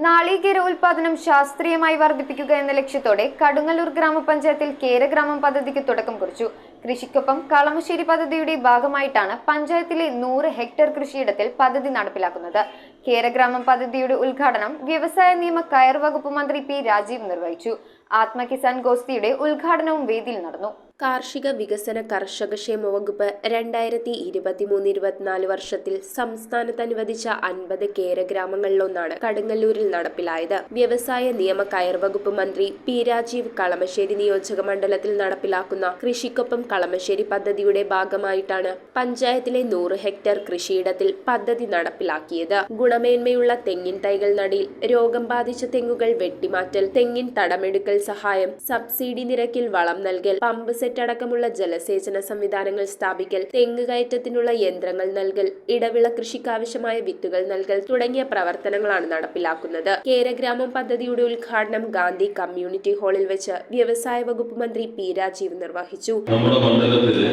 നാളികേര ഉൽപാദനം ശാസ്ത്രീയമായി വർദ്ധിപ്പിക്കുക എന്ന ലക്ഷ്യത്തോടെ കടുങ്ങല്ലൂർ ഗ്രാമപഞ്ചായത്തിൽ കേരഗ്രാമം പദ്ധതിക്ക് തുടക്കം കുറിച്ചു. കൃഷിക്കൊപ്പം കളമശ്ശേരി പദ്ധതിയുടെ ഭാഗമായിട്ടാണ് പഞ്ചായത്തിലെ 100 ഹെക്ടർ കൃഷിയിടത്തിൽ പദ്ധതി നടപ്പിലാക്കുന്നത്. കേരഗ്രാമം പദ്ധതിയുടെ ഉദ്ഘാടനം വ്യവസായ നിയമ കയർ വകുപ്പ് മന്ത്രി പി രാജീവ് നിർവഹിച്ചു. ആത്മ കിസാൻ ഗോസ്തിയുടെ ഉദ്ഘാടനവും വേദിയിൽ നടന്നു. കാർഷിക വികസന കർഷകക്ഷേമ വകുപ്പ് 2023-24 വർഷത്തിൽ സംസ്ഥാനത്ത് അനുവദിച്ച 50 കേരഗ്രാമങ്ങളിലൊന്നാണ് കടുങ്ങല്ലൂരിൽ നടപ്പിലായത്. വ്യവസായ നിയമ കയർ വകുപ്പ് മന്ത്രി പി രാജീവ് കളമശ്ശേരി നിയോജക മണ്ഡലത്തിൽ നടപ്പിലാക്കുന്ന കൃഷിക്കൊപ്പം കളമശ്ശേരി പദ്ധതിയുടെ ഭാഗമായിട്ടാണ് പഞ്ചായത്തിലെ 100 ഹെക്ടർ കൃഷിയിടത്തിൽ പദ്ധതി നടപ്പിലാക്കിയത്. ഗുണമേന്മയുള്ള തെങ്ങിൻ തൈകൾ നടീൽ, രോഗം ബാധിച്ച തെങ്ങുകൾ വെട്ടിമാറ്റൽ, തെങ്ങിൻ തടമെടുക്കൽ സഹായം, സബ്സിഡി നിരക്കിൽ വളം നൽകൽ, പമ്പ് അടക്കമുള്ള ജലസേചന സംവിധാനങ്ങൾ സ്ഥാപിക്കൽ, തെങ്ങ് കയറ്റത്തിനുള്ള യന്ത്രങ്ങൾ നൽകൽ, ഇടവിള കൃഷിക്കാവശ്യമായ വിത്തുകൾ നൽകൽ തുടങ്ങിയ പ്രവർത്തനങ്ങളാണ് നടപ്പിലാക്കുന്നത്. കേരഗ്രാമം പദ്ധതിയുടെ ഉദ്ഘാടനം ഗാന്ധി കമ്മ്യൂണിറ്റി ഹാളിൽ വെച്ച് വ്യവസായ വകുപ്പ് മന്ത്രി പി രാജീവ് നിർവഹിച്ചു. നമ്മുടെ മണ്ഡലത്തിലെ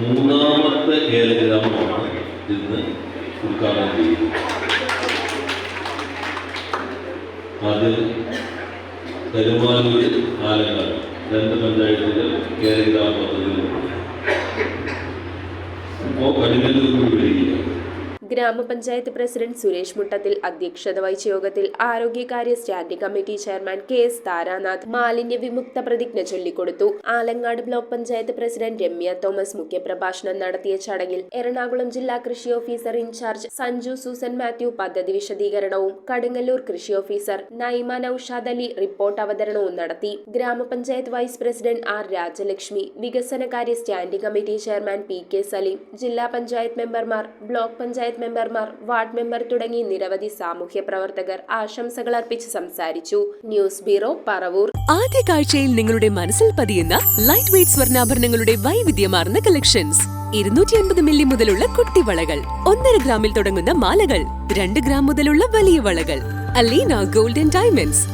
3ാമത്തെ കേരഗ്രാമമാണ് ഇന്ന് ഉദ്ഘാടനം ചെയ്യുന്നത്. അത് കരുമാലൂർ, ആലങ്ങാട് 2 പഞ്ചായത്തുകൾ കേരഗ്രാമ പദ്ധതിയിലുണ്ട്. ഇപ്പോൾ കടുങ്ങല്ലൂർ വരികയാണ്. ഗ്രാമപഞ്ചായത്ത് പ്രസിഡന്റ് സുരേഷ് മുട്ടത്തിൽ അധ്യക്ഷത വഹിച്ച യോഗത്തിൽ ആരോഗ്യകാര്യ standing committee chairman K S Tharanath മാലിന്യ വിമുക്ത പ്രതിജ്ഞ ചൊല്ലിക്കൊടുത്തു. ആലങ്ങാട് ബ്ലോക്ക് പഞ്ചായത്ത് പ്രസിഡന്റ് രമ്യ തോമസ് മുഖ്യപ്രഭാഷണം നടത്തിയ ചടങ്ങിൽ എറണാകുളം ജില്ലാ കൃഷി ഓഫീസർ ഇൻചാർജ് സഞ്ജു സൂസൻ മാത്യു പദ്ധതി വിശദീകരണവും കടുങ്ങല്ലൂർ കൃഷി ഓഫീസർ നൈമ നൌഷാദ് അലി റിപ്പോർട്ട് അവതരണവും നടത്തി. ഗ്രാമപഞ്ചായത്ത് വൈസ് പ്രസിഡന്റ് ആർ രാജലക്ഷ്മി, വികസനകാര്യ standing committee chairman P K Saleem, ജില്ലാ പഞ്ചായത്ത് മെമ്പർമാർ, ബ്ലോക്ക് പഞ്ചായത്ത് മെമ്പർമാർ, വാർഡ് മെമ്പർ തുടങ്ങി നിരവധി സാമൂഹ്യ പ്രവർത്തകർ ആശംസകൾ അർപ്പിച്ച് സംസാരിച്ചു. News bureau, Paravur. ആദ്യ കാഴ്ചയിൽ നിങ്ങളുടെ മനസ്സിൽ പതിയുന്ന ലൈറ്റ് വെയ്റ്റ് സ്വർണ്ണാഭരണങ്ങളുടെ വൈവിധ്യമാർന്ന കളക്ഷൻസ്. 250 മില്ലി മുതലുള്ള കുട്ടിവളകൾ, 1.5 ഗ്രാമിൽ തുടങ്ങുന്ന മാലകൾ, 2 ഗ്രാം മുതലുള്ള വലിയ വളകൾ. Aleena golden diamonds,